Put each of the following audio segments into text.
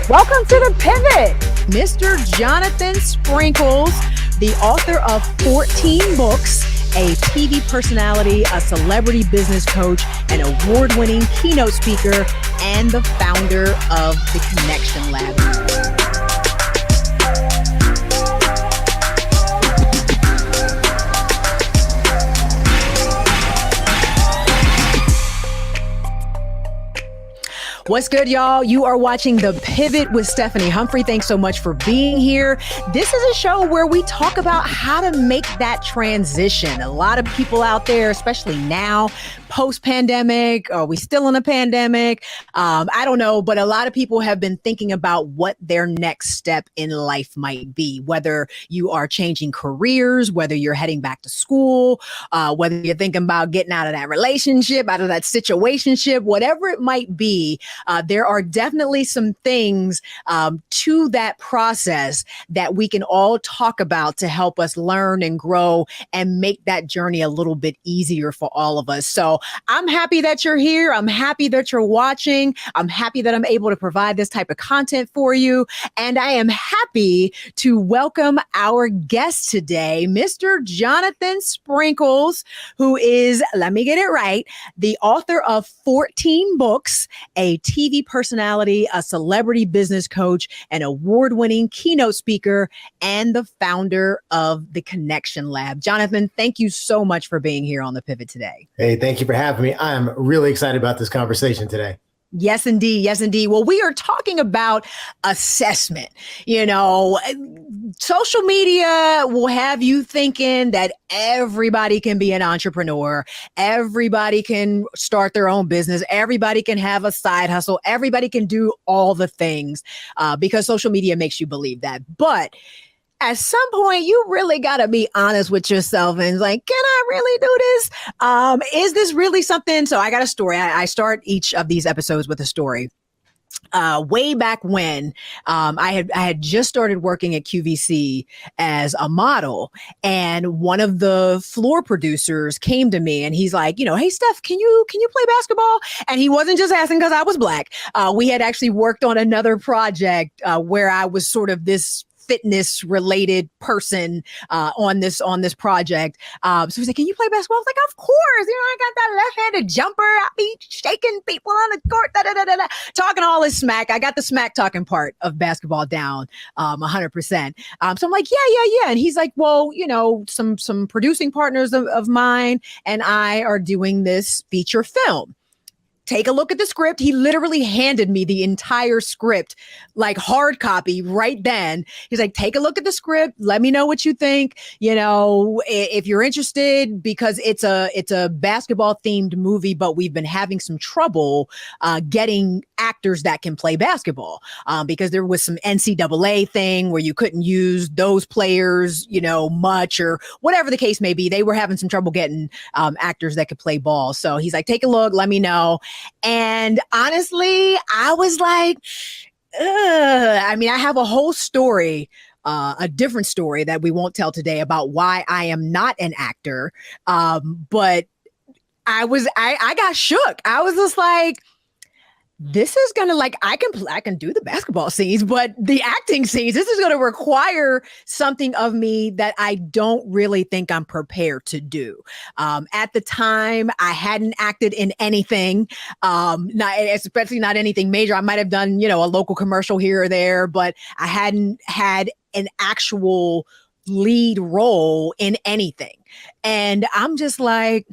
Welcome to the Pivot. Mr. Jonathan Sprinkles, the author of 14 books, a TV personality, a celebrity business coach, an award-winning keynote speaker, and the founder of the Connection Lab. What's good, y'all? You are watching The Pivot with Stephanie Humphrey. Thanks so much for being here. This is a show where we talk about how to make that transition. A lot of people out there, especially now, post-pandemic, are we still in a pandemic? I don't know, but a lot of people have been thinking about what their next step in life might be, whether you are changing careers, whether you're heading back to school, whether you're thinking about getting out of that relationship, out of that situationship, whatever it might be. There are definitely some things to that process that we can all talk about to help us learn and grow and make that journey a little bit easier for all of us. So I'm happy that you're here. I'm happy that you're watching. I'm happy that I'm able to provide this type of content for you. And I am happy to welcome our guest today, Mr. Jonathan Sprinkles, who is, let me get it right, the author of 14 books, a TV personality, a celebrity business coach, an award-winning keynote speaker, and the founder of the Connection Lab. Jonathan, thank you so much for being here on The Pivot today. Hey, thank you for having me. I'm really excited about this conversation today. Yes, indeed. Yes, indeed. Well, we are talking about assessment. You know, social media will have you thinking that everybody can be an entrepreneur. Everybody can start their own business. Everybody can have a side hustle. Everybody can do all the things because social media makes you believe that. But at some point, you really got to be honest with yourself and like, can I really do this? Is this really something? So I got a story. I start each of these episodes with a story. Way back when I had just started working at QVC as a model, and one of the floor producers came to me and he's like, hey, Steph, can you play basketball? And he wasn't just asking because I was Black. We had actually worked on another project where I was sort of this fitness related person on this project. So he's like, can you play basketball? I was like, of course. I got that left-handed jumper. I be shaking people on the court, talking all this smack. I got the smack talking part of basketball down 100%. So I'm like, yeah. And he's like, well, some producing partners of mine and I are doing this feature film. Take a look at the script. He literally handed me the entire script, like hard copy right then. He's like, take a look at the script. Let me know what you think. If you're interested, because it's a basketball themed movie, but we've been having some trouble getting actors that can play basketball because there was some NCAA thing where you couldn't use those players, much or whatever the case may be. They were having some trouble getting actors that could play ball. So he's like, take a look. Let me know. And honestly, I was like, I have a whole story, a different story that we won't tell today about why I am not an actor. But I got shook. I was just like, this is going to I can do the basketball scenes, but the acting scenes, this is going to require something of me that I don't really think I'm prepared to do. At the time, I hadn't acted in anything, especially not anything major. I might have done, a local commercial here or there, but I hadn't had an actual lead role in anything. And I'm just like,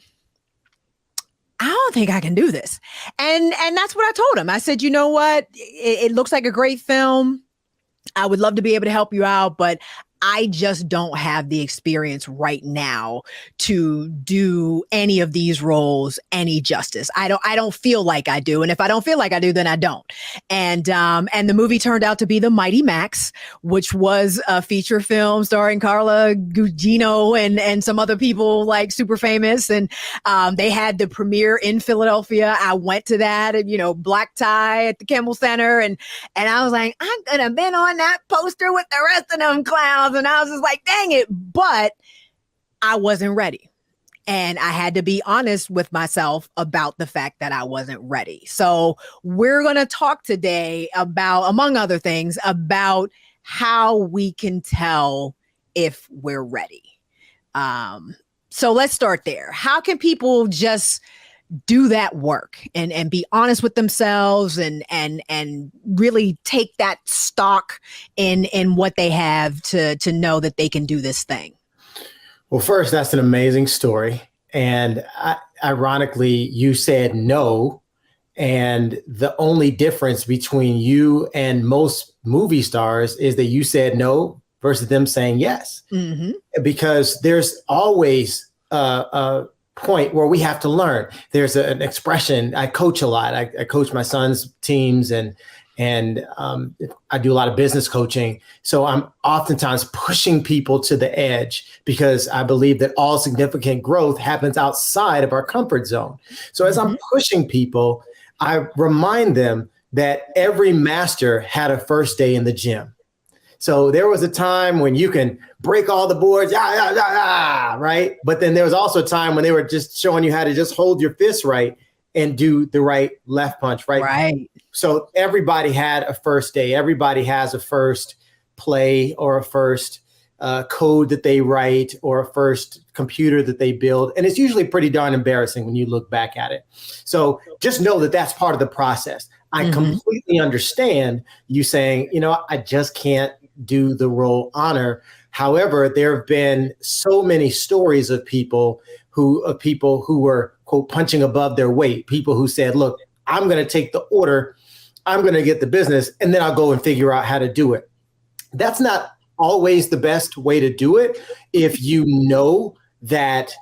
I don't think I can do this. And that's what I told him. I said, you know what? It looks like a great film. I would love to be able to help you out, but I just don't have the experience right now to do any of these roles any justice. I don't feel like I do. And if I don't feel like I do, then I don't. And the movie turned out to be The Mighty Max, which was a feature film starring Carla Gugino and some other people like super famous. And they had the premiere in Philadelphia. I went to that, and, black tie at the Kimmel Center. And I was like, I'm going to been on that poster with the rest of them clowns. And I was just like, dang it. But I wasn't ready. And I had to be honest with myself about the fact that I wasn't ready. So we're going to talk today about, among other things, about how we can tell if we're ready. So let's start there. How can people just do that work and be honest with themselves and really take that stock in what they have to know that they can do this thing? Well, first, that's an amazing story. And ironically, you said no. And the only difference between you and most movie stars is that you said no versus them saying yes. Mm-hmm. Because there's always a point where we have to learn. There's an expression. I coach a lot. I coach my son's teams and I do a lot of business coaching. So I'm oftentimes pushing people to the edge because I believe that all significant growth happens outside of our comfort zone. So as I'm pushing people, I remind them that every master had a first day in the gym. So there was a time when you can break all the boards, right? But then there was also a time when they were just showing you how to just hold your fist right and do the right left punch, right? Right. So everybody had a first day. Everybody has a first play or a first code that they write or a first computer that they build. And it's usually pretty darn embarrassing when you look back at it. So just know that that's part of the process. I completely understand you saying, I just can't do the role honor. However, there have been so many stories of people who were, quote, punching above their weight, people who said, look, I'm going to take the order, I'm going to get the business, and then I'll go and figure out how to do it. That's not always the best way to do it if you know that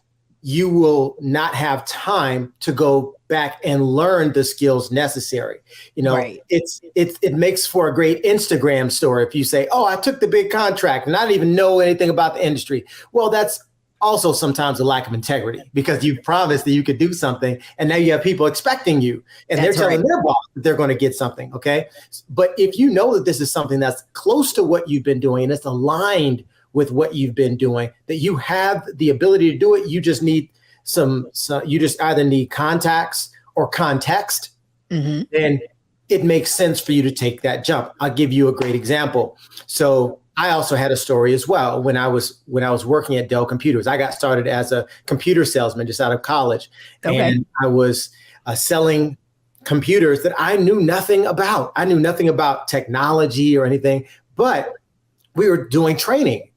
you will not have time to go back and learn the skills necessary. Right. It makes for a great Instagram story if you say, oh, I took the big contract and I didn't even know anything about the industry. Well, that's also sometimes a lack of integrity because you promised that you could do something and now you have people expecting you and they're telling their boss that they're going to get something. Okay. But if you know that this is something that's close to what you've been doing and it's aligned with what you've been doing, that you have the ability to do it, you just need you just either need contacts or context, and it makes sense for you to take that jump. I'll give you a great example. So I also had a story as well. When I was working at Dell Computers, I got started as a computer salesman just out of college. Okay. And I was selling computers that I knew nothing about. I knew nothing about technology or anything, but we were doing training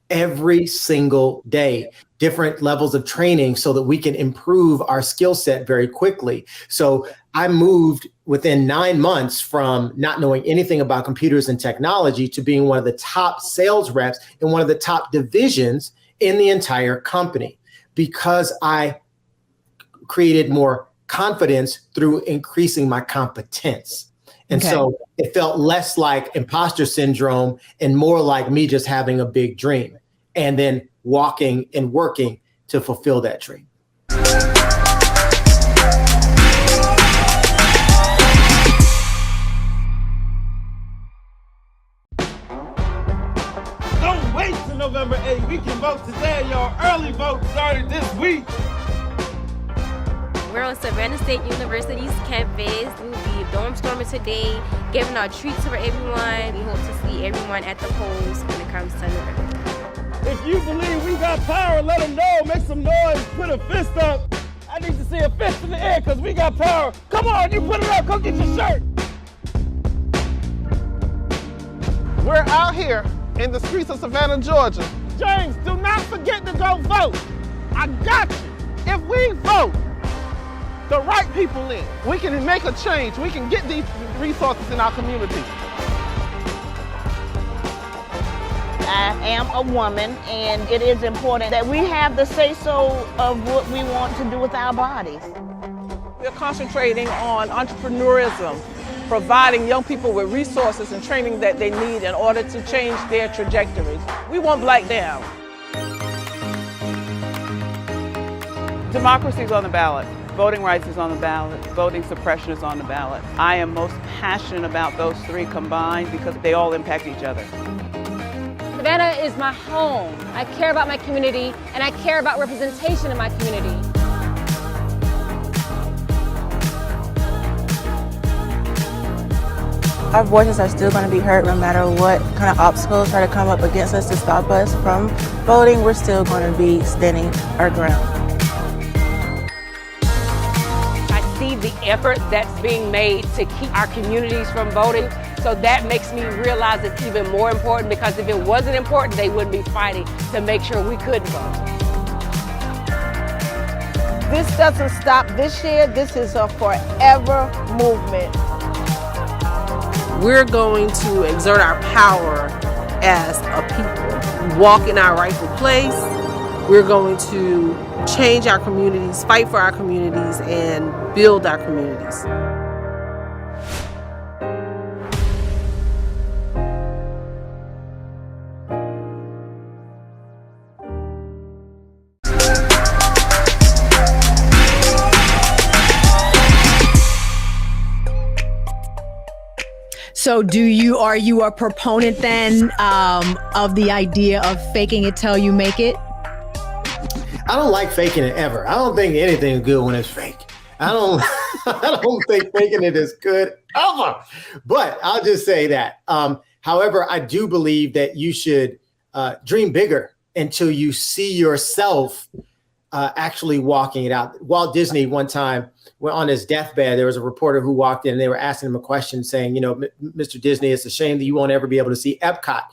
every single day, different levels of training so that we can improve our skill set very quickly. So I moved within 9 months from not knowing anything about computers and technology to being one of the top sales reps in one of the top divisions in the entire company because I created more confidence through increasing my competence. And so it felt less like imposter syndrome and more like me just having a big dream and then walking and working to fulfill that dream. Don't wait till November 8th. We can vote today. Your early vote started this week. We're on Savannah State University's campus. We'll be dorm storming today, giving out treats for everyone. We hope to see everyone at the polls when it comes to November. If you believe we got power, let them know. Make some noise. Put a fist up. I need to see a fist in the air because we got power. Come on, you put it up. Come get your shirt. We're out here in the streets of Savannah, Georgia. James, do not forget to go vote. I got you. If we vote the right people in, we can make a change. We can get these resources in our community. I am a woman, and it is important that we have the say-so of what we want to do with our bodies. We're concentrating on entrepreneurism, providing young people with resources and training that they need in order to change their trajectories. We want Black down. Democracy is on the ballot. Voting rights is on the ballot. Voting suppression is on the ballot. I am most passionate about those three combined because they all impact each other. The Savannah is my home. I care about my community, and I care about representation in my community. Our voices are still going to be heard no matter what kind of obstacles try to come up against us to stop us from voting. We're still going to be standing our ground. I see the effort that's being made to keep our communities from voting. So that makes me realize it's even more important, because if it wasn't important, they wouldn't be fighting to make sure we could vote. This doesn't stop this year. This is a forever movement. We're going to exert our power as a people, walk in our rightful place. We're going to change our communities, fight for our communities, and build our communities. So are you a proponent then of the idea of faking it till you make it? I don't like faking it ever. I don't think anything is good when it's fake. I don't think faking it is good ever. But I'll just say that. However, I do believe that you should dream bigger until you see yourself actually walking it out. Walt Disney one time, on his deathbed, there was a reporter who walked in and they were asking him a question saying, Mr. Disney, it's a shame that you won't ever be able to see Epcot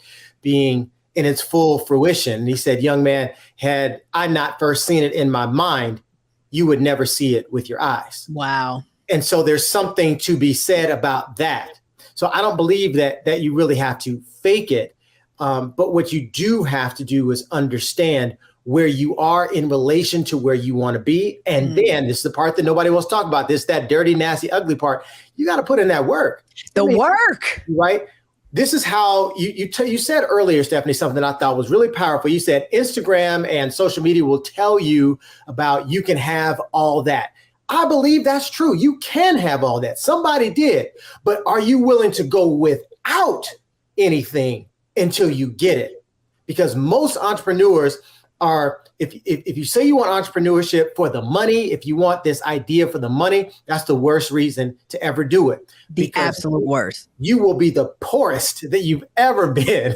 being in its full fruition. And he said, young man, had I not first seen it in my mind, you would never see it with your eyes. Wow. And so there's something to be said about that. So I don't believe that you really have to fake it. But what you do have to do is understand where you are in relation to where you want to be. And then this is the part that nobody wants to talk about. This, that dirty, nasty, ugly part. You got to put in that work. Work. Right? This is how you said earlier, Stephanie, something I thought was really powerful. You said Instagram and social media will tell you about you can have all that. I believe that's true. You can have all that. Somebody did. But are you willing to go without anything until you get it? Because most entrepreneurs are, if you say you want entrepreneurship for the money, if you want this idea for the money, that's the worst reason to ever do it. The absolute worst. You will be the poorest that you've ever been.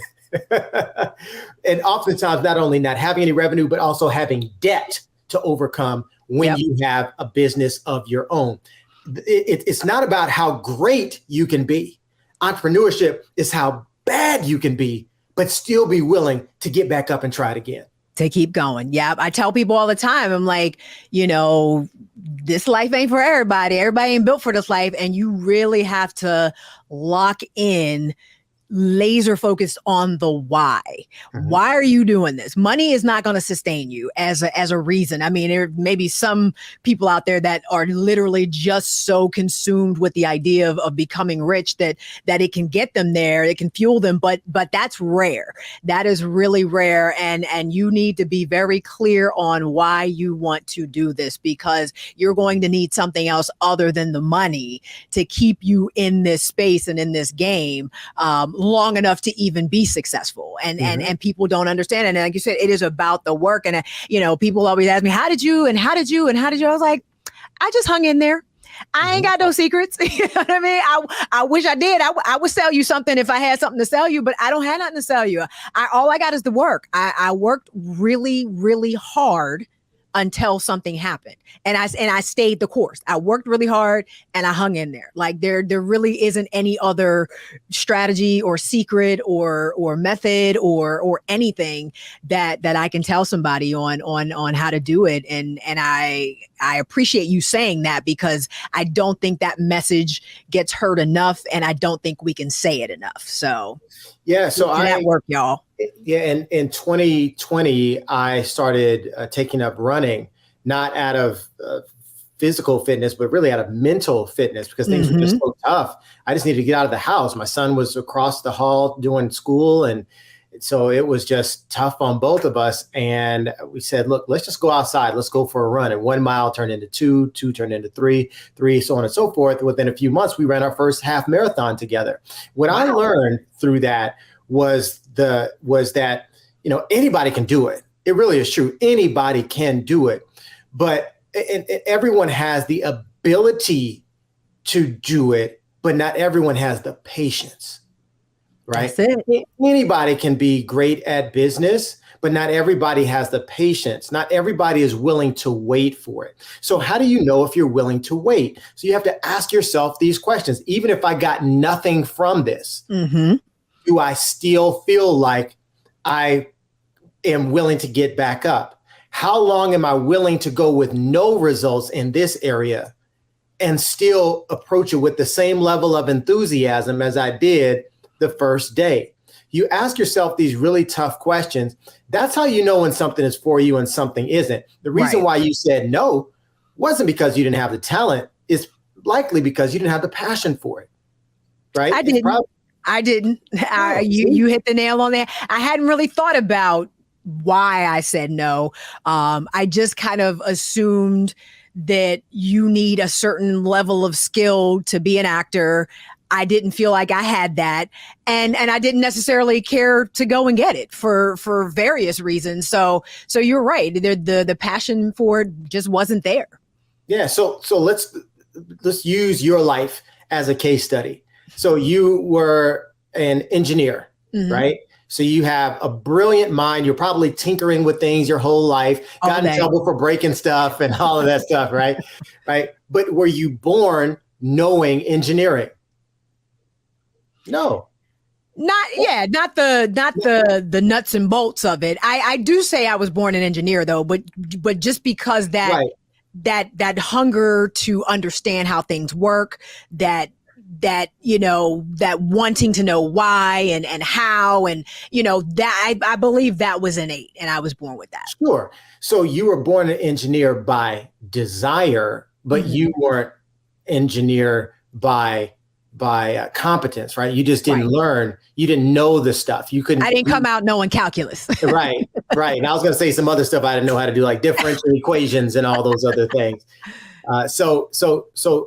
And oftentimes, not only not having any revenue, but also having debt to overcome when you have a business of your own. It's not about how great you can be. Entrepreneurship is how bad you can be, but still be willing to get back up and try it again. To keep going. Yeah. I tell people all the time, I'm like, this life ain't for everybody. Everybody ain't built for this life. And you really have to lock in, laser focused on the why. Mm-hmm. Why are you doing this? Money is not going to sustain you as a reason. I mean, there may be some people out there that are literally just so consumed with the idea of becoming rich that it can get them there. It can fuel them, but that's rare. That is really rare. And you need to be very clear on why you want to do this, because you're going to need something else other than the money to keep you in this space and in this game long enough to even be successful. And people don't understand. And like you said, it is about the work. And people always ask me, how did you? I was like, I just hung in there. I ain't got no secrets. You know what I mean? I wish I did. I would sell you something if I had something to sell you, but I don't have nothing to sell you. All I got is the work. I worked really, really hard until something happened. And I stayed the course. I worked really hard and I hung in there. Like there really isn't any other strategy or secret or method or anything that I can tell somebody on how to do it. And I appreciate you saying that, because I don't think that message gets heard enough, and I don't think we can say it enough. So yeah, so that work, y'all. Yeah, and in 2020, I started taking up running, not out of physical fitness, but really out of mental fitness, because things were just so tough. I just needed to get out of the house. My son was across the hall doing school, and so it was just tough on both of us. And we said, look, let's just go outside. Let's go for a run. And 1 mile turned into 2, 2 turned into 3, so on and so forth. Within a few months, we ran our first half marathon together. What I learned through that was that, anybody can do it. It really is true. Anybody can do it, but and everyone has the ability to do it, but not everyone has the patience, right? That's it. Anybody can be great at business, but not everybody has the patience. Not everybody is willing to wait for it. So how do you know if you're willing to wait? So you have to ask yourself these questions. Even if I got nothing from this, do I still feel like I am willing to get back up? How long am I willing to go with no results in this area and still approach it with the same level of enthusiasm as I did the first day? You ask yourself these really tough questions. That's how you know when something is for you and something isn't. The reason why you said no wasn't because you didn't have the talent. It's likely because you didn't have the passion for it, right? I didn't. You hit the nail on there. I hadn't really thought about why I said no. I just kind of assumed that you need a certain level of skill to be an actor. I didn't feel like I had that. And I didn't necessarily care to go and get it for various reasons. So you're right. The passion for it just wasn't there. Yeah. So let's use your life as a case study. So you were an engineer, right? So you have a brilliant mind. You're probably tinkering with things your whole life, got in trouble for breaking stuff and all of that stuff, right? Right. But were you born knowing engineering? No. Not the nuts and bolts of it. I do say I was born an engineer though, but just because that hunger to understand how things work, that wanting to know why and how, and that I believe that was innate, and I was born with that. Sure. So you were born an engineer by desire, but you weren't engineer by competence, right? You just didn't learn. You didn't know the stuff. You couldn't. I didn't come out knowing calculus. Right. And I was going to say some other stuff I didn't know how to do, like differential equations and all those other things. So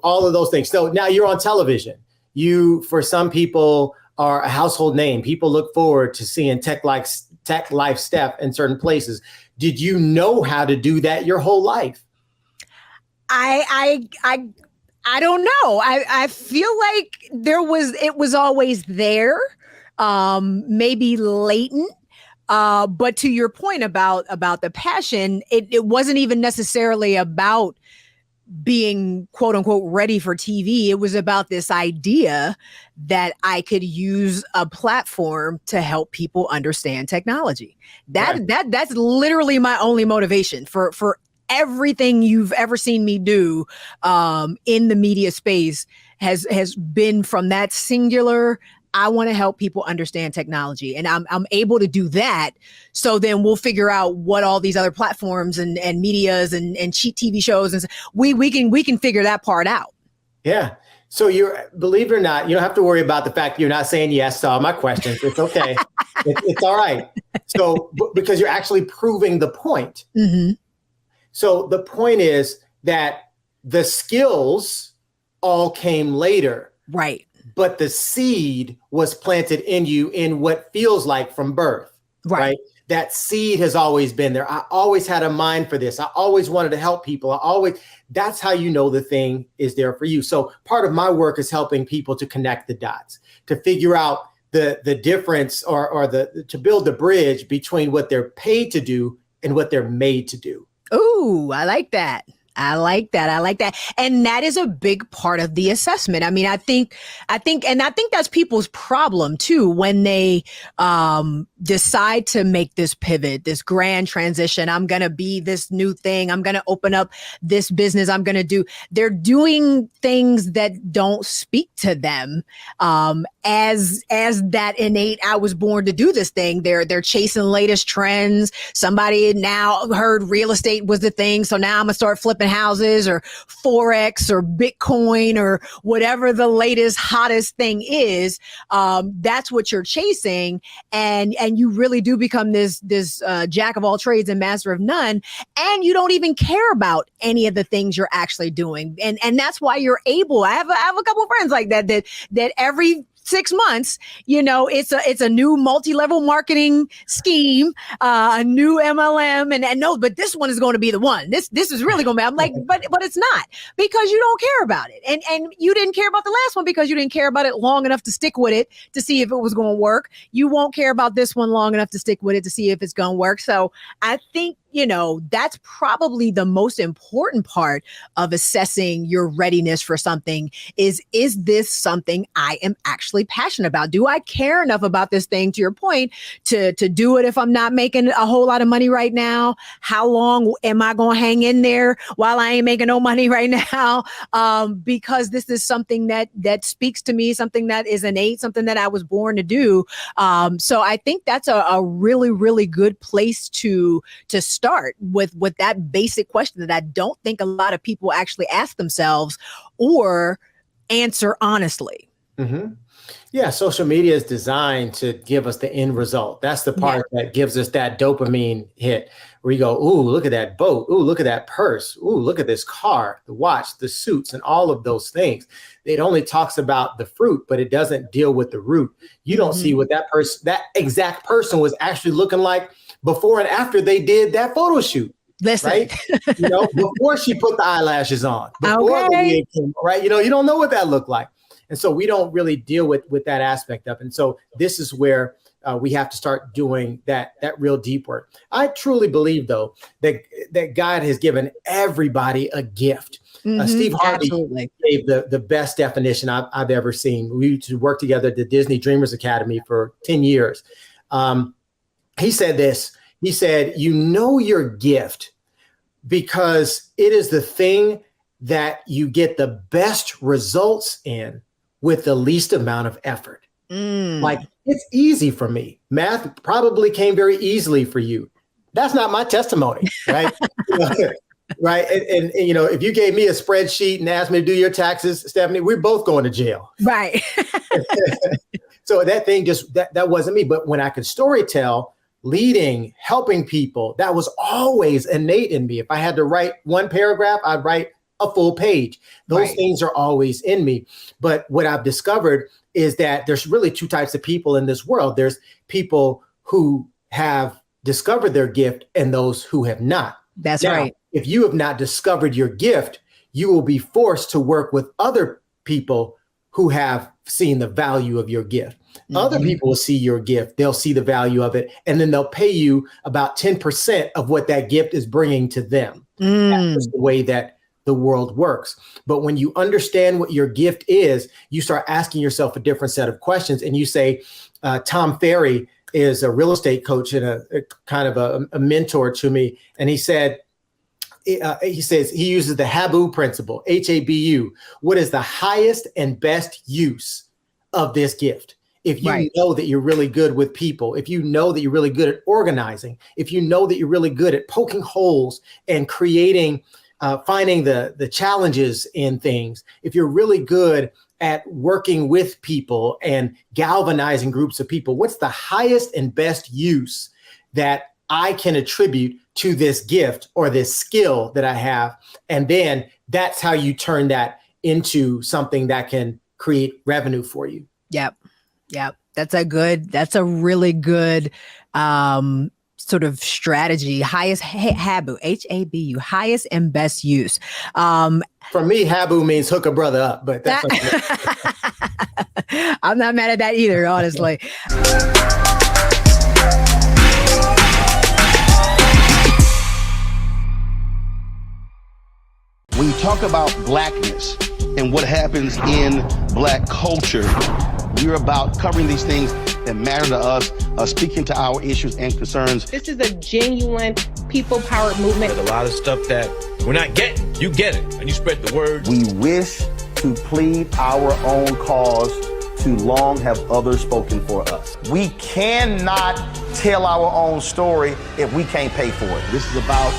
all of those things. So now you're on television. You, for some people, are a household name. People look forward to seeing Tech Life Steph in certain places. Did you know how to do that your whole life? I don't know. I feel like it was always there, maybe latent. But to your point about the passion, it wasn't even necessarily about being quote unquote ready for TV. It was about this idea that I could use a platform to help people understand technology. That's literally my only motivation for everything you've ever seen me do in the media space has been from that singular. I want to help people understand technology, and I'm able to do that. So then we'll figure out what all these other platforms and medias and cheap TV shows, and we can figure that part out. Yeah. So believe it or not, you don't have to worry about the fact you're not saying yes to all my questions. It's okay. It's all right. So because you're actually proving the point. Mm-hmm. So the point is that the skills all came later. Right. But the seed was planted in you in what feels like from birth. Right. That seed has always been there. I always had a mind for this. I always wanted to help people. That's how you know the thing is there for you. So part of my work is helping people to connect the dots, to figure out the difference or to build the bridge between what they're paid to do and what they're made to do. Ooh, I like that. I like that. And that is a big part of the assessment. I mean, I think that's people's problem too, when they decide to make this pivot, this grand transition. I'm going to be this new thing. I'm going to open up this business. They're doing things that don't speak to them as that innate, I was born to do this thing. They're chasing latest trends. Somebody now heard real estate was the thing. So now I'm gonna start flipping houses, or Forex, or Bitcoin, or whatever the latest hottest thing is. That's what you're chasing. And you really do become this jack of all trades and master of none. And you don't even care about any of the things you're actually doing. And that's why you're able. I have a couple of friends like that every 6 months, it's a new multi-level marketing scheme, a new MLM, and no, but this one is going to be the one. This is really going to be. I'm like, but it's not, because you don't care about it, and you didn't care about the last one because you didn't care about it long enough to stick with it to see if it was going to work. You won't care about this one long enough to stick with it to see if it's going to work. So I think, that's probably the most important part of assessing your readiness for something is this something I am actually passionate about? Do I care enough about this thing, to your point, to do it if I'm not making a whole lot of money right now? How long am I going to hang in there while I ain't making no money right now? Because this is something that speaks to me, something that is innate, something that I was born to do. So I think that's a really, really good place to start with that basic question that I don't think a lot of people actually ask themselves or answer honestly. Mm-hmm. Yeah, social media is designed to give us the end result. That's the part that gives us that dopamine hit where you go, ooh, look at that boat. Ooh, look at that purse. Ooh, look at this car, the watch, the suits, and all of those things. It only talks about the fruit, but it doesn't deal with the root. You don't see what that exact person was actually looking like before and after they did that photo shoot. Listen, right? Before she put the eyelashes on, before the wig came, right? You don't know what that looked like. And so we don't really deal with that aspect of it. And so this is where we have to start doing that real deep work. I truly believe, though, that God has given everybody a gift. Steve Harvey gave the best definition I've ever seen. We used to work together at the Disney Dreamers Academy for 10 years. He said this. He said, you know your gift because it is the thing that you get the best results in with the least amount of effort. Like, it's easy for me. Math probably came very easily for you. That's not my testimony, right? Right. And if you gave me a spreadsheet and asked me to do your taxes, Stephanie, we're both going to jail. Right. So that thing that wasn't me. But when I could storytell, leading, helping people, that was always innate in me. If I had to write one paragraph, I'd write a full page. Those things are always in me. But what I've discovered is that there's really two types of people in this world. There's people who have discovered their gift and those who have not. That's right. If you have not discovered your gift, you will be forced to work with other people who have seen the value of your gift. Other people will see your gift. They'll see the value of it. And then they'll pay you about 10% of what that gift is bringing to them. That's the way that the world works. But when you understand what your gift is, you start asking yourself a different set of questions. And you say, Tom Ferry is a real estate coach and a kind of a mentor to me. And he says he uses the HABU principle, HABU. What is the highest and best use of this gift? If you know that you're really good with people, if you know that you're really good at organizing, if you know that you're really good at poking holes and creating, finding the challenges in things, if you're really good at working with people and galvanizing groups of people, what's the highest and best use that I can attribute to this gift or this skill that I have? And then that's how you turn that into something that can create revenue for you. Yep. That's a really good sort of strategy. Highest HABU, HABU, highest and best use. For me, HABU means hook a brother up, but that's okay. I'm not mad at that either, honestly. When you talk about blackness and what happens in Black culture, we're about covering these things that matter to us, speaking to our issues and concerns. This is a genuine people-powered movement. There's a lot of stuff that we're not getting. You get it, and you spread the word. We wish to plead our own cause. Too long have others spoken for us. We cannot tell our own story if we can't pay for it. This is about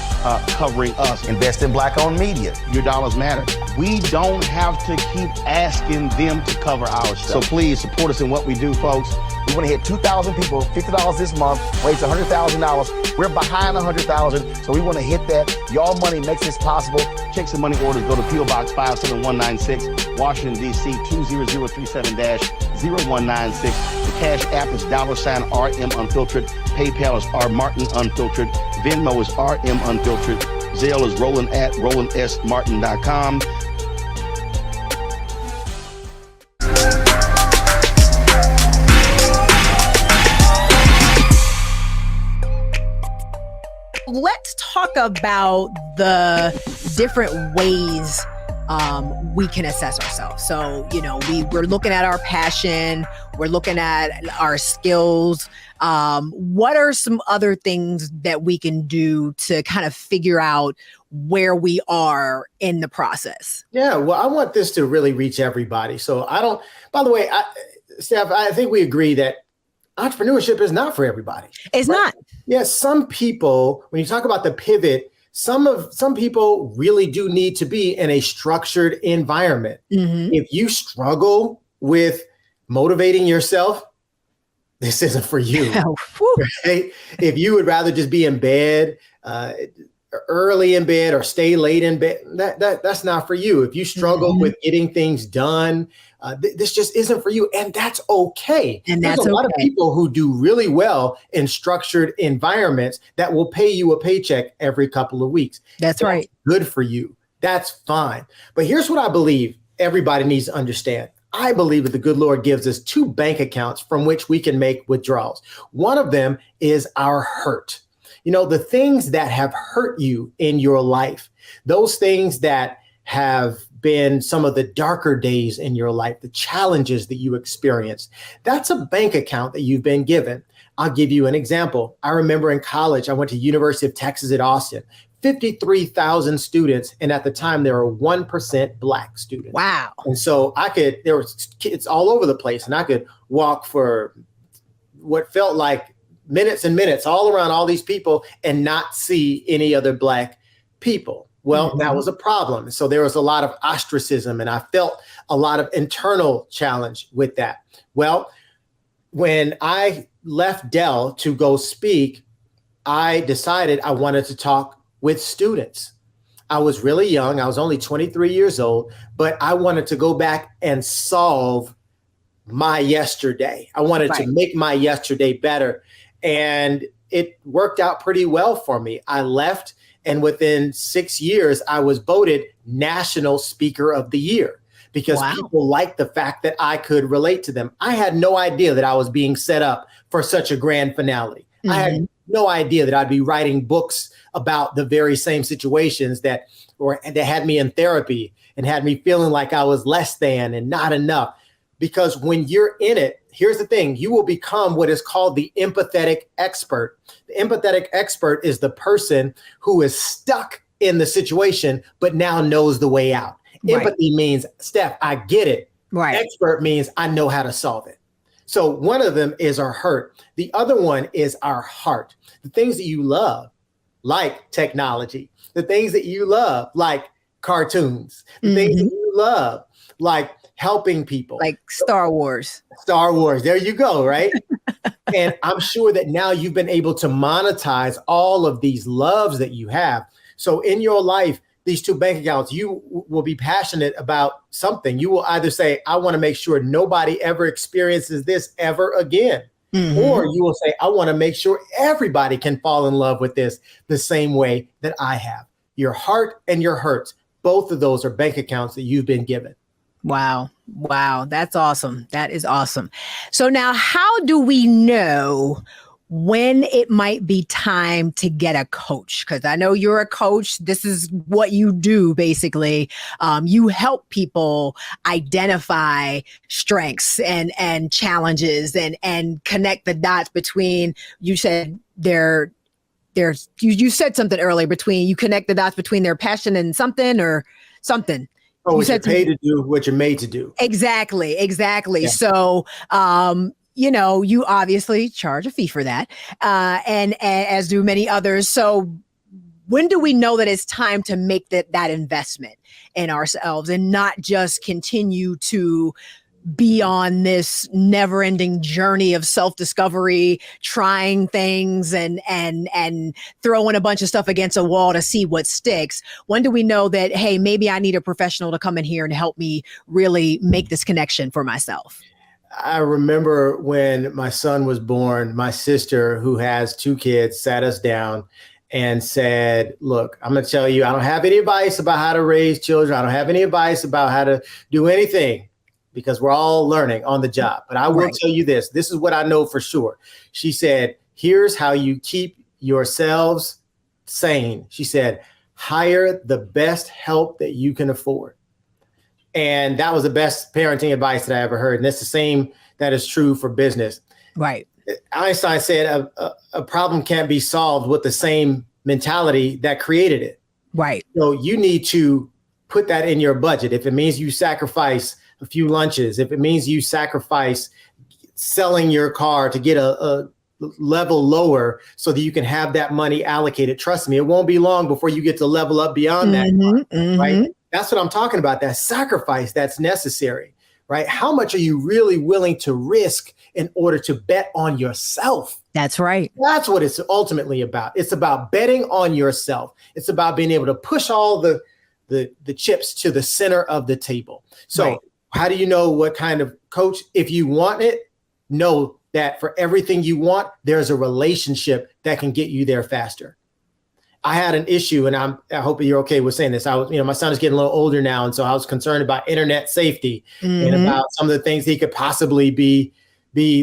covering us. Invest in Black-owned media. Your dollars matter. We don't have to keep asking them to cover our stuff. So please support us in what we do, folks. We want to hit 2,000 people, $50 this month, raise $100,000. We're behind 100,000, so we want to hit that. Y'all money makes this possible. Check some money orders. Go to P.O. Box 57196, Washington, D.C. 20037-0196. The Cash App is $RM Unfiltered. PayPal is R Martin Unfiltered. Venmo is RM Unfiltered. Zelle is Roland at RolandSMartin.com. Let's talk about the different ways we can assess ourselves. So, we're looking at our passion, we're looking at our skills. What are some other things that we can do to kind of figure out where we are in the process? Yeah, well, I want this to really reach everybody. So by the way, Steph, I think we agree that entrepreneurship is not for everybody. It's not. Yeah, some people, when you talk about the pivot, some people really do need to be in a structured environment. Mm-hmm. If you struggle with motivating yourself, this isn't for you. Right? If you would rather just be in bed, early in bed or stay late in bed, that's not for you. If you struggle with getting things done, this just isn't for you. And that's okay. And There's a lot of people who do really well in structured environments that will pay you a paycheck every couple of weeks. That's right. Good for you. That's fine. But here's what I believe everybody needs to understand. I believe that the good Lord gives us two bank accounts from which we can make withdrawals. One of them is our hurt. The things that have hurt you in your life, those things that have been some of the darker days in your life, the challenges that you experienced, that's a bank account that you've been given. I'll give you an example. I remember in college, I went to University of Texas at Austin, 53,000 students. And at the time, there were 1% Black students. Wow. And so there were kids all over the place, and I could walk for what felt like minutes and minutes all around all these people and not see any other Black people. Well, that was a problem. So there was a lot of ostracism, and I felt a lot of internal challenge with that. Well, when I left Dell to go speak, I decided I wanted to talk with students. I was really young. I was only 23 years old, but I wanted to go back and solve my yesterday. I wanted to make my yesterday better. And it worked out pretty well for me. I left, and within 6 years, I was voted National Speaker of the Year because people liked the fact that I could relate to them. I had no idea that I was being set up for such a grand finale. Mm-hmm. I had no idea that I'd be writing books about the very same situations that had me in therapy and had me feeling like I was less than and not enough. Because when you're in it, here's the thing, you will become what is called the empathetic expert. The empathetic expert is the person who is stuck in the situation, but now knows the way out. Right. Empathy means, Steph, I get it. Right. Expert means I know how to solve it. So one of them is our hurt. The other one is our heart. The things that you love, like technology, the things that you love, like cartoons, the things that you love, like helping people. Like Star Wars. Star Wars. There you go, right? And I'm sure that now you've been able to monetize all of these loves that you have. So in your life, these two bank accounts, you will be passionate about something. You will either say, I want to make sure nobody ever experiences this ever again. Mm-hmm. Or you will say, I want to make sure everybody can fall in love with this the same way that I have. Your heart and your hurts, both of those are bank accounts that you've been given. Wow. Wow. That's awesome. That is awesome. So now how do we know when it might be time to get a coach? Because I know you're a coach. This is what you do, basically. You help people identify strengths and challenges and connect the dots between, you said you said something earlier, between, you connect the dots between their passion and something or something. Oh, what you're paid to do, what you're made to do. Exactly. Yeah. So, you know, you obviously charge a fee for that, and as do many others. So when do we know that it's time to make that investment in ourselves and not just continue to be on this never-ending journey of self-discovery, trying things and throwing a bunch of stuff against a wall to see what sticks? When do we know that, hey, maybe I need a professional to come in here and help me really make this connection for myself? I remember when my son was born, my sister, who has 2 kids, sat us down and said, look, I'm going to tell you, I don't have any advice about how to raise children. I don't have any advice about how to do anything, because we're all learning on the job. But I will tell you this. This is what I know for sure. She said, here's how you keep yourselves sane. She said, hire the best help that you can afford. And that was the best parenting advice that I ever heard. And that's the same that is true for business. Right. Einstein said a problem can't be solved with the same mentality that created it. Right. So you need to put that in your budget. If it means you sacrifice a few lunches, if it means you sacrifice selling your car to get a level lower so that you can have that money allocated, trust me, it won't be long before you get to level up beyond that, right? That's what I'm talking about, that sacrifice that's necessary, right? How much are you really willing to risk in order to bet on yourself? That's right. That's what it's ultimately about. It's about betting on yourself. It's about being able to push all the chips to the center of the table. So how do you know what kind of coach? If you want it, know that for everything you want, there's a relationship that can get you there faster. I had an issue, and I hope you're okay with saying this. My son is getting a little older now, and so I was concerned about internet safety and about some of the things he could possibly be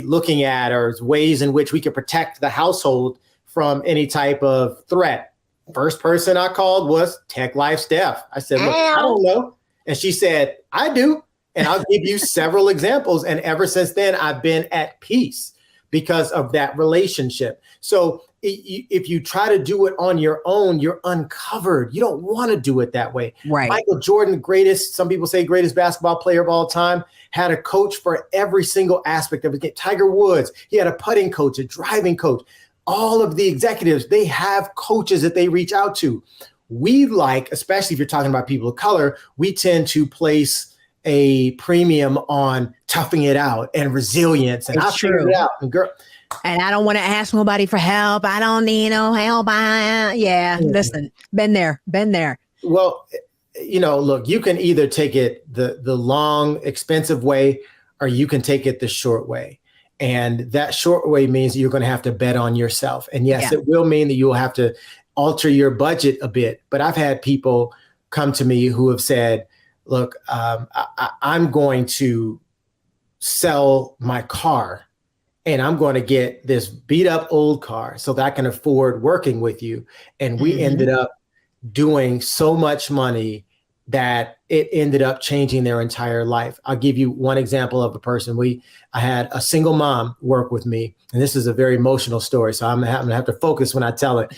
looking at, or ways in which we could protect the household from any type of threat. First person I called was Tech Life Steph. I said, look, I don't know. And she said, I do. And I'll give you several examples. And ever since then, I've been at peace because of that relationship. So if you try to do it on your own, you're uncovered. You don't want to do it that way. Right. Michael Jordan, some people say greatest basketball player of all time, had a coach for every single aspect of it. Tiger Woods, he had a putting coach, a driving coach. All of the executives, they have coaches that they reach out to. We especially if you're talking about people of color, we tend to place a premium on toughing it out and resilience. And I figured it out. And I don't want to ask nobody for help. I don't need no help. Listen, been there. Well, look, you can either take it the long, expensive way, or you can take it the short way. And that short way means you're going to have to bet on yourself. And yes, it will mean that you'll have to alter your budget a bit. But I've had people come to me who have said, look, I'm going to sell my car and I'm going to get this beat up old car so that I can afford working with you. And we ended up doing so much money that it ended up changing their entire life. I'll give you one example of a person. I had a single mom work with me, and this is a very emotional story, so I'm gonna have to focus when I tell it.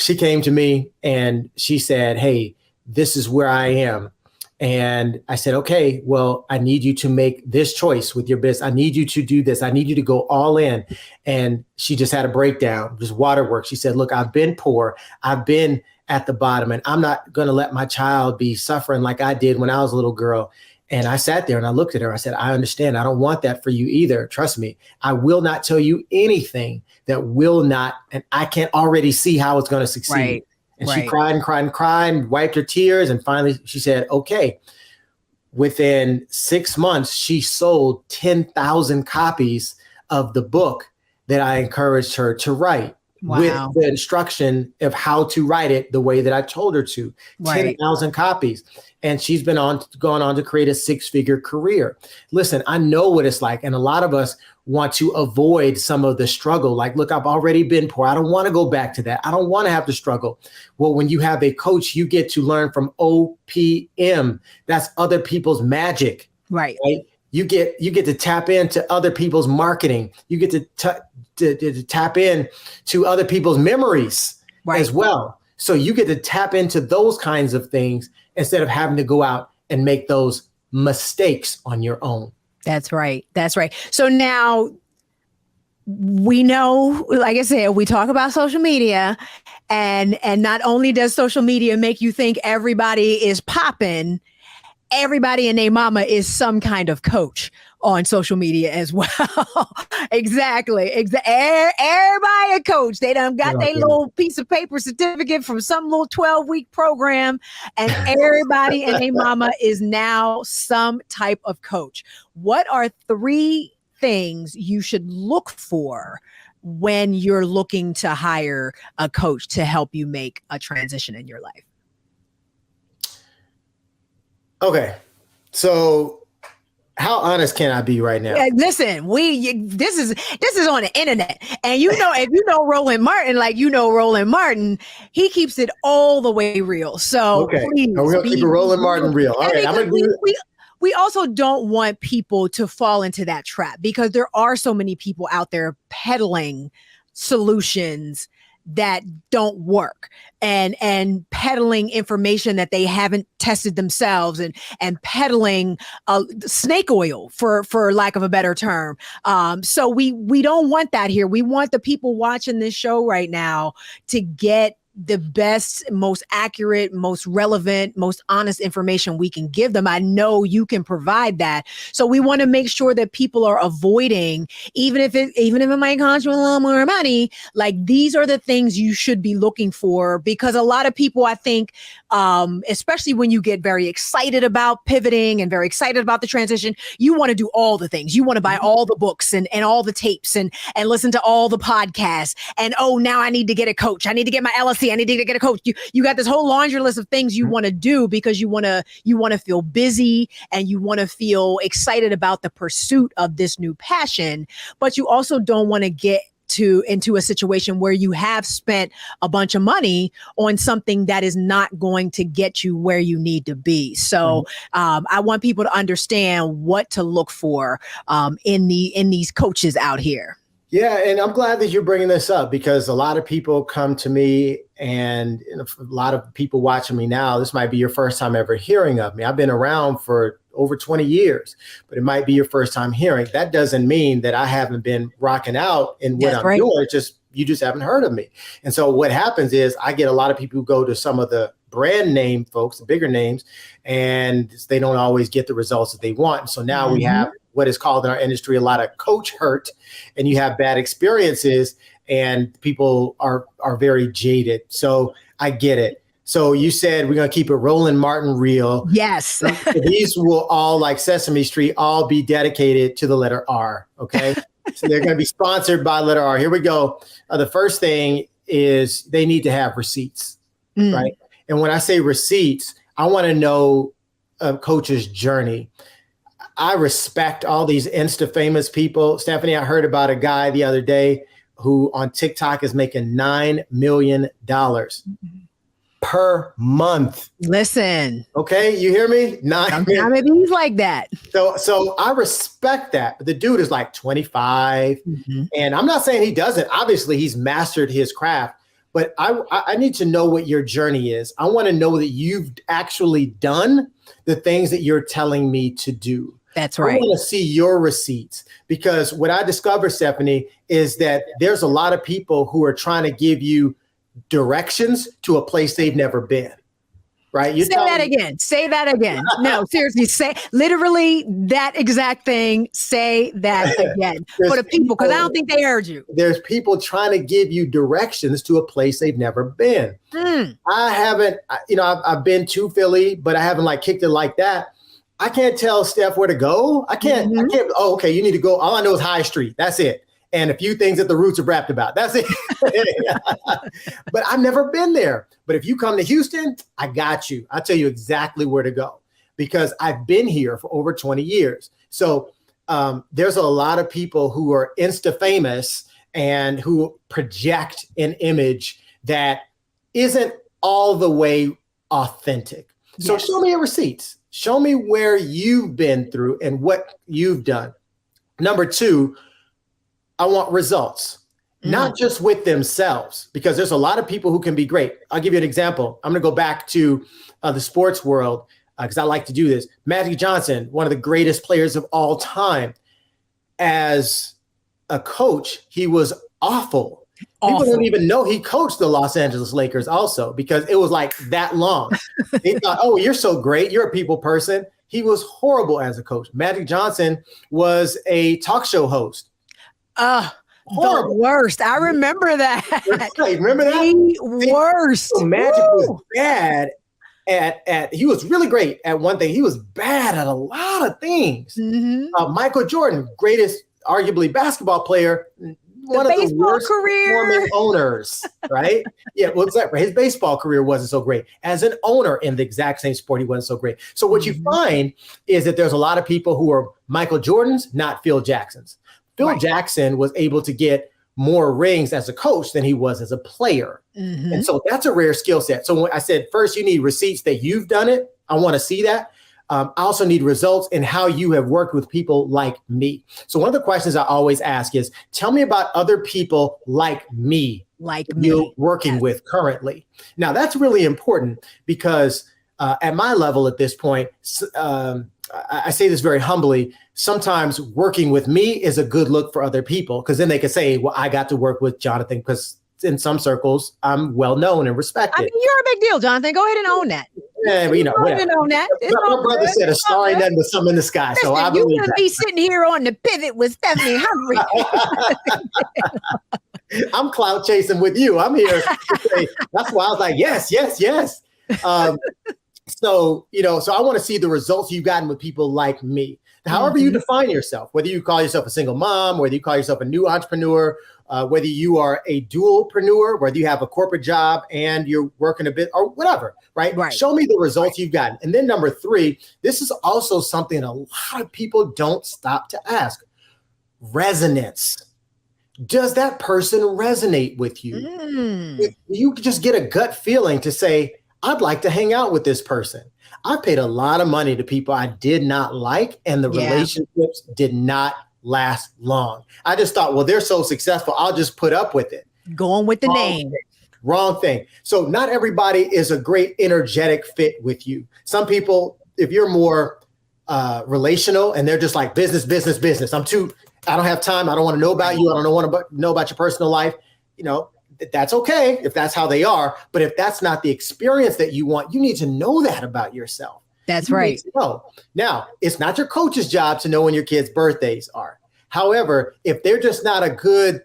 She came to me and she said, hey, this is where I am. And I said, okay, well, I need you to make this choice with your business. I need you to do this. I need you to go all in. And she just had a breakdown, just waterworks. She said, look, I've been poor. I've been at the bottom, and I'm not going to let my child be suffering like I did when I was a little girl. And I sat there and I looked at her. I said, I understand. I don't want that for you either. Trust me. I will not tell you anything that will not, and I can't already see how it's going to succeed. Right. And she cried and cried and cried and wiped her tears. And finally she said, okay. Within 6 months, she sold 10,000 copies of the book that I encouraged her to write. Wow. With the instruction of how to write it the way that I told her to. 10,000 copies. And she's gone on to create a 6-figure career. Listen, I know what it's like. And a lot of us want to avoid some of the struggle. Like, look, I've already been poor. I don't want to go back to that. I don't want to have to struggle. Well, when you have a coach, you get to learn from OPM. That's other people's magic. Right? You get to tap into other people's marketing. You get to tap in to other people's memories as well. So you get to tap into those kinds of things instead of having to go out and make those mistakes on your own. That's right. That's right. So now we know, like I said, we talk about social media, and not only does social media make you think everybody is popping, everybody and their mama is some kind of coach on social media as well. Exactly. Everybody a coach. They done got their little piece of paper certificate from some little 12-week program, and everybody and their mama is now some type of coach. What are 3 things you should look for when you're looking to hire a coach to help you make a transition in your life? Okay. So how honest can I be right now? Listen, this is on the internet, and if you know Roland Martin, like Roland Martin, he keeps it all the way real. So okay, please, we're gonna keep it Roland Martin real. All right, I'm gonna do it. We also don't want people to fall into that trap, because there are so many people out there peddling solutions that don't work, and peddling information that they haven't tested themselves, and peddling snake oil for lack of a better term. So we don't want that here. We want the people watching this show right now to get the best, most accurate, most relevant, most honest information we can give them. I know you can provide that. So we want to make sure that people are avoiding, even if it might cost you a little more money, like these are the things you should be looking for, because a lot of people, I think, especially when you get very excited about pivoting and very excited about the transition, you want to do all the things. You want to buy all the books and all the tapes and listen to all the podcasts. And, oh, now I need to get a coach. I need to get my LLC. I need to get a coach. You got this whole laundry list of things you want to do, because you want to feel busy, and you want to feel excited about the pursuit of this new passion. But you also don't want to get into a situation where you have spent a bunch of money on something that is not going to get you where you need to be. So I want people to understand what to look for in these coaches out here. Yeah, and I'm glad that you're bringing this up, because a lot of people come to me, and a lot of people watching me now, this might be your first time ever hearing of me. I've been around for over 20 years, but it might be your first time hearing. That doesn't mean that I haven't been rocking out in what I'm doing. It's just, you just haven't heard of me. And so what happens is I get a lot of people who go to some of the brand name folks, the bigger names, and they don't always get the results that they want. So now we have what is called in our industry a lot of coach hurt, and you have bad experiences, and people are very jaded. So I get it. So you said we're going to keep it Roland Martin real. Yes. These will all, like Sesame Street, all be dedicated to the letter R. Okay. So they're going to be sponsored by letter R. Here we go. The first thing is they need to have receipts, right? And when I say receipts, I want to know a coach's journey. I respect all these Insta famous people. Stephanie, I heard about a guy the other day who on TikTok is making $9 million per month. Listen. Okay, you hear me? Maybe he's like that. So I respect that. But the dude is like 25. And I'm not saying he doesn't. Obviously, he's mastered his craft. But I need to know what your journey is. I want to know that you've actually done the things that you're telling me to do. That's right. I want to see your receipts, because what I discovered, Stephanie, is that there's a lot of people who are trying to give you directions to a place they've never been. Right? Say that again. No, seriously, say literally that exact thing. Say that again for the people, because I don't think they heard you. There's people trying to give you directions to a place they've never been. I haven't, I've been to Philly, but I haven't like kicked it like that. I can't tell Steph where to go. I can't. Oh, okay. You need to go. All I know is High Street. That's it. And a few things that the Roots are rapped about. That's it. But I've never been there. But if you come to Houston, I got you. I'll tell you exactly where to go, because I've been here for over 20 years. So there's a lot of people who are Insta famous and who project an image that isn't all the way authentic. So show me your receipts. Show me where you've been through and what you've done. Number two, I want results, not just with themselves, because there's a lot of people who can be great. I'll give you an example. I'm going to go back to the sports world. because I like to do this. Magic Johnson, one of the greatest players of all time. As a coach, he was awful. People don't even know he coached the Los Angeles Lakers also, because it was like that long. They thought, oh, you're so great. You're a people person. He was horrible as a coach. Magic Johnson was a talk show host. The worst. I remember that. Right. Remember that? The worst. So Magic was bad at he was really great at one thing. He was bad at a lot of things. Michael Jordan, greatest arguably basketball player, one of the worst performing owners, right? Yeah, well, his baseball career wasn't so great. As an owner in the exact same sport, he wasn't so great. So what you find is that there's a lot of people who are Michael Jordans, not Phil Jacksons. Phil Jackson was able to get more rings as a coach than he was as a player. And so that's a rare skill set. So when I said, first, you need receipts that you've done it. I want to see that. I also need results in how you have worked with people like me. So one of the questions I always ask is, tell me about other people like me, you're working with currently. Now, that's really important because at my level at this point, I say this very humbly, sometimes working with me is a good look for other people, because then they can say, well, I got to work with Jonathan because in some circles, I'm well known and respected. I mean, you're a big deal, Jonathan. Go ahead and own that. Yeah, but, Go ahead and own that. My brother said a star ain't nothing but something in the sky. Listen, So I you believe wouldn't be sitting here on the pivot with Stephanie Humphrey. I'm clout chasing with you. I'm here to say, that's why I was like, yes. So I want to see the results you've gotten with people like me. However you define yourself, whether you call yourself a single mom, whether you call yourself a new entrepreneur, whether you are a dualpreneur, whether you have a corporate job and you're working a bit or whatever, right? Show me the results you've gotten. And then number 3, this is also something a lot of people don't stop to ask. Resonance. Does that person resonate with you? If you just get a gut feeling to say, I'd like to hang out with this person. I paid a lot of money to people I did not like, and the relationships did not last long. I just thought, well, they're so successful, I'll just put up with it. Going with the name. Wrong thing. So not everybody is a great energetic fit with you. Some people, if you're more relational and they're just like business. I don't have time. I don't want to know about you. I don't want to know about your personal life. That's okay if that's how they are. But if that's not the experience that you want, you need to know that about yourself. That's right. Now, it's not your coach's job to know when your kids' birthdays are. However, if they're just not a good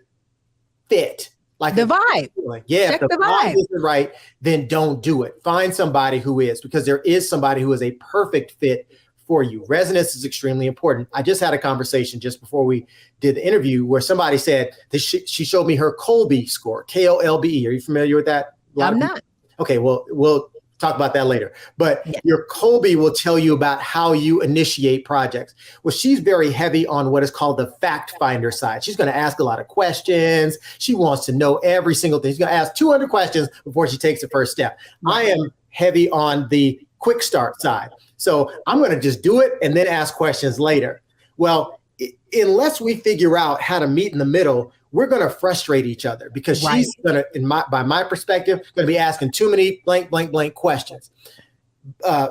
fit, like the vibe. If the vibe isn't right, then don't do it. Find somebody who is, because there is somebody who is a perfect fit for you. Resonance is extremely important. I just had a conversation just before we did the interview where somebody said that she showed me her Kolbe score, Kolbe. Are you familiar with that? I'm not. Okay, well, we'll talk about that later. But your Kolbe will tell you about how you initiate projects. Well, she's very heavy on what is called the fact finder side. She's going to ask a lot of questions. She wants to know every single thing. She's going to ask 200 questions before she takes the first step. I am heavy on the quick start side. So I'm going to just do it and then ask questions later. Well, unless we figure out how to meet in the middle, we're going to frustrate each other, because she's going to, by my perspective, going to be asking too many blank questions.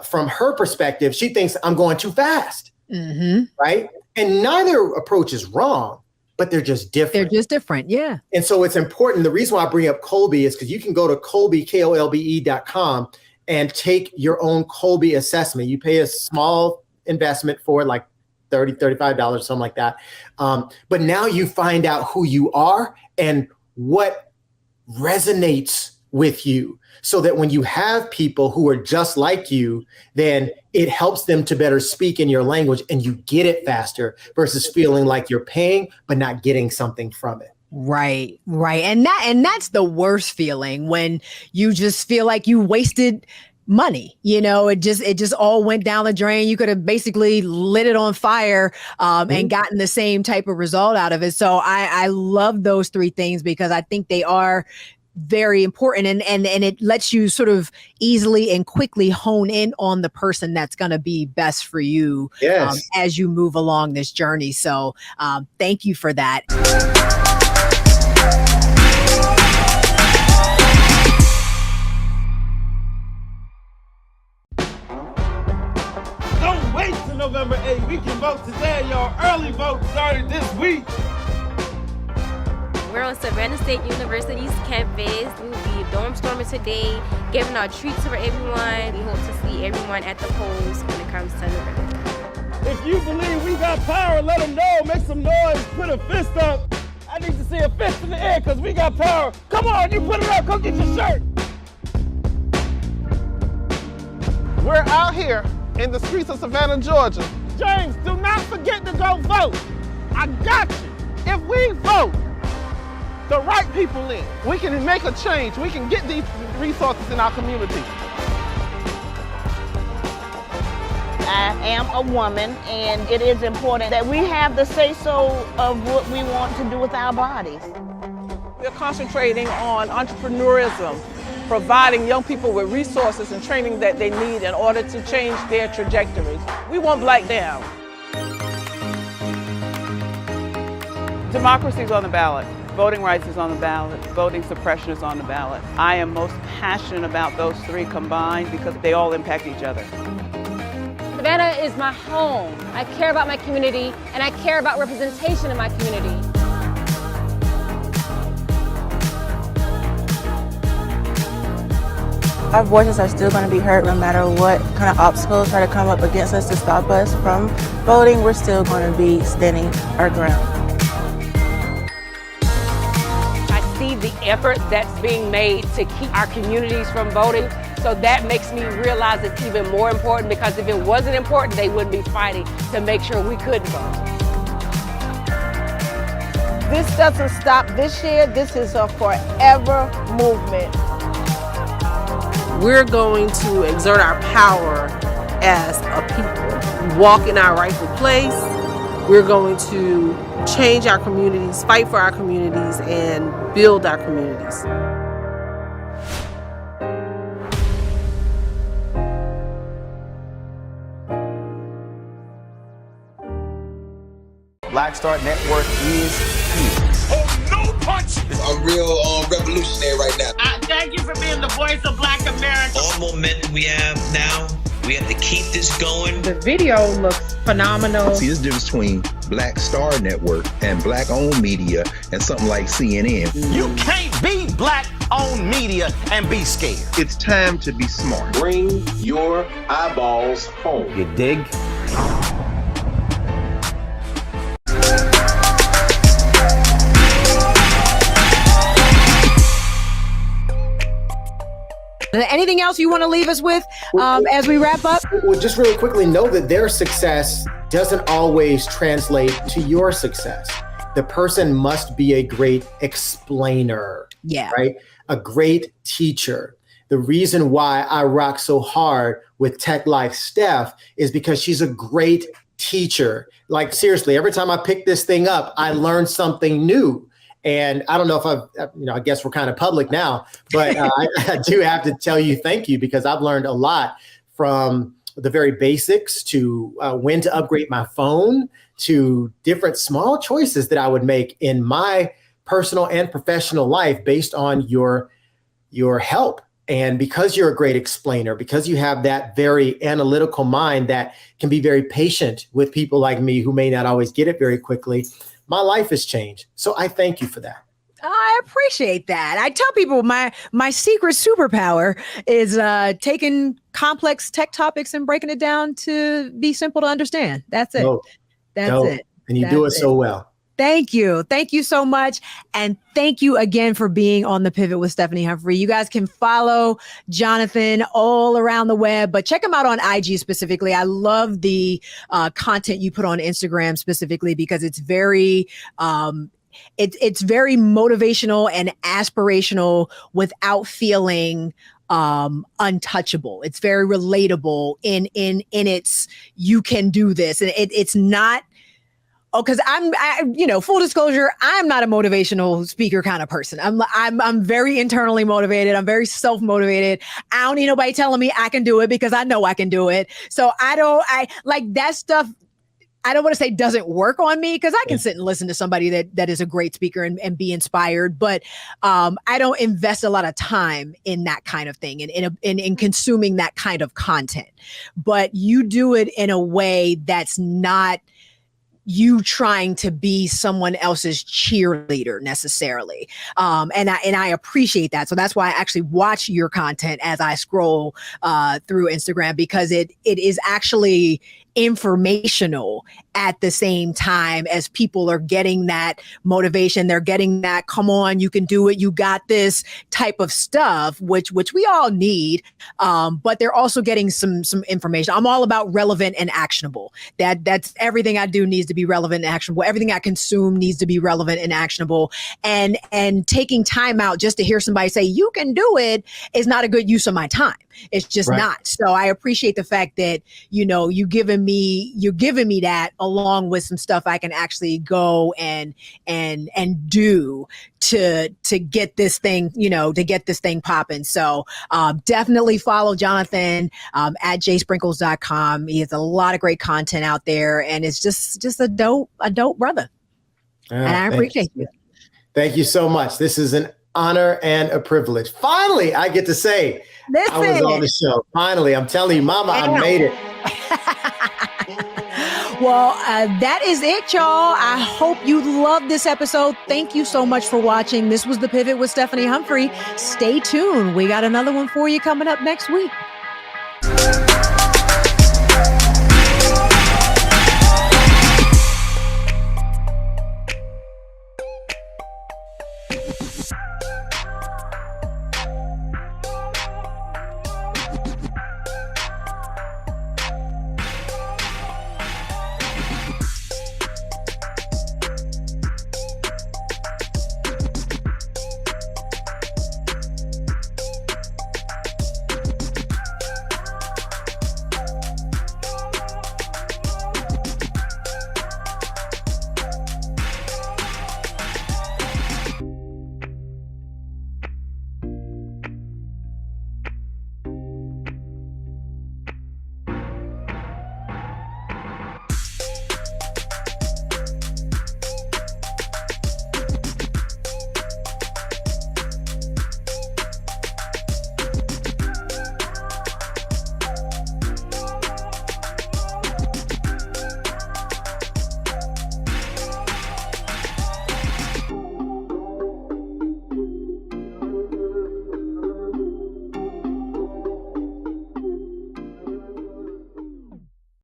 From her perspective, she thinks I'm going too fast, right? And neither approach is wrong, but they're just different. They're just different, yeah. And so it's important. The reason why I bring up Kolbe is because you can go to Kolbe, KOLBE.com, and take your own Kolbe assessment. You pay a small investment for it, like $30, $35, something like that. But now you find out who you are and what resonates with you, so that when you have people who are just like you, then it helps them to better speak in your language and you get it faster versus feeling like you're paying but not getting something from it. Right. And that's the worst feeling, when you just feel like you wasted money. It just all went down the drain. You could have basically lit it on fire and gotten the same type of result out of it. So I love those 3 things, because I think they are very important, and it lets you sort of easily and quickly hone in on the person that's going to be best for you as you move along this journey. So thank you for that. wait till November 8th. We can vote today, y'all. Early vote started this week. We're on Savannah State University's campus. We'll be dorm storming today, giving out treats for everyone. We hope to see everyone at the polls when it comes to November. If you believe we got power, let them know. Make some noise. Put a fist up. I need to see a fist in the air because we got power. Come on, you put it up. Come get your shirt. We're out here in the streets of Savannah, Georgia. James, do not forget to go vote. I got you. If we vote the right people in, we can make a change. We can get these resources in our community. I am a woman, and it is important that we have the say-so of what we want to do with our bodies. We're concentrating on entrepreneurism, providing young people with resources and training that they need in order to change their trajectories. We want Black down. Democracy is on the ballot. Voting rights is on the ballot. Voting suppression is on the ballot. I am most passionate about those three combined because they all impact each other. Savannah is my home. I care about my community, and I care about representation in my community. Our voices are still going to be heard no matter what kind of obstacles try to come up against us to stop us from voting. We're still going to be standing our ground. The effort that's being made to keep our communities from voting. So that makes me realize it's even more important, because if it wasn't important, they wouldn't be fighting to make sure we couldn't vote. This doesn't stop this year. This is a forever movement. We're going to exert our power as a people, walk in our rightful place. We're going to change our communities, fight for our communities, and build our communities. Black Star Network is here. Oh, no punch! I'm real revolutionary right now. Thank you for being the voice of Black America. All momentum we have now, we have to keep this going. The video looks phenomenal. See, there's a difference between Black Star Network and Black-owned media and something like CNN. You can't be Black-owned media and be scared. It's time to be smart. Bring your eyeballs home. You dig? Anything else you want to leave us with as we wrap up? Well, just really quickly, know that their success doesn't always translate to your success. The person must be a great explainer, right? A great teacher. The reason why I rock so hard with Tech Life Steph is because she's a great teacher. Like, seriously, every time I pick this thing up, I learn something new. And I don't know if I guess we're kind of public now, but I do have to tell you thank you, because I've learned a lot, from the very basics to when to upgrade my phone, to different small choices that I would make in my personal and professional life based on your help. And because you're a great explainer, because you have that very analytical mind that can be very patient with people like me who may not always get it very quickly, my life has changed. So I thank you for that. I appreciate that. I tell people my secret superpower is taking complex tech topics and breaking it down to be simple to understand. That's it. That's it. And you do it so well. Thank you. Thank you so much. And thank you again for being on The Pivot with Stephanie Humphrey. You guys can follow Jonathan all around the web, but check him out on IG specifically. I love the content you put on Instagram specifically, because it's very it's very motivational and aspirational without feeling untouchable. It's very relatable in its you can do this. And it's not because full disclosure, I'm not a motivational speaker kind of person. I'm very internally motivated. I'm very self-motivated. I don't need nobody telling me I can do it, because I know I can do it. So I like that stuff. I don't want to say doesn't work on me, because I can sit and listen to somebody that is a great speaker and be inspired, but I don't invest a lot of time in that kind of thing and in consuming that kind of content. But you do it in a way that's not you trying to be someone else's cheerleader necessarily. And I appreciate that. So that's why I actually watch your content as I scroll through Instagram, because it is actually informational at the same time as people are getting that motivation. They're getting that, come on, you can do it, you got this type of stuff, which we all need. But they're also getting some information. I'm all about relevant and actionable. That's everything I do needs to be relevant and actionable. Everything I consume needs to be relevant and actionable. And taking time out just to hear somebody say, you can do it, is not a good use of my time. It's just not. So I appreciate the fact that, you're giving me that, along with some stuff I can actually go and do to get this thing, to get this thing popping. So definitely follow Jonathan at jsprinkles.com. He has a lot of great content out there, and it's just a dope brother. And I appreciate you. Thank you so much. This is an honor and a privilege. Finally, I get to say I was on the show. Finally, I'm telling you, Mama, I made it. Well, that is it, y'all. I hope you loved this episode. Thank you so much for watching. This was The Pivot with Stephanie Humphrey. Stay tuned. We got another one for you coming up next week.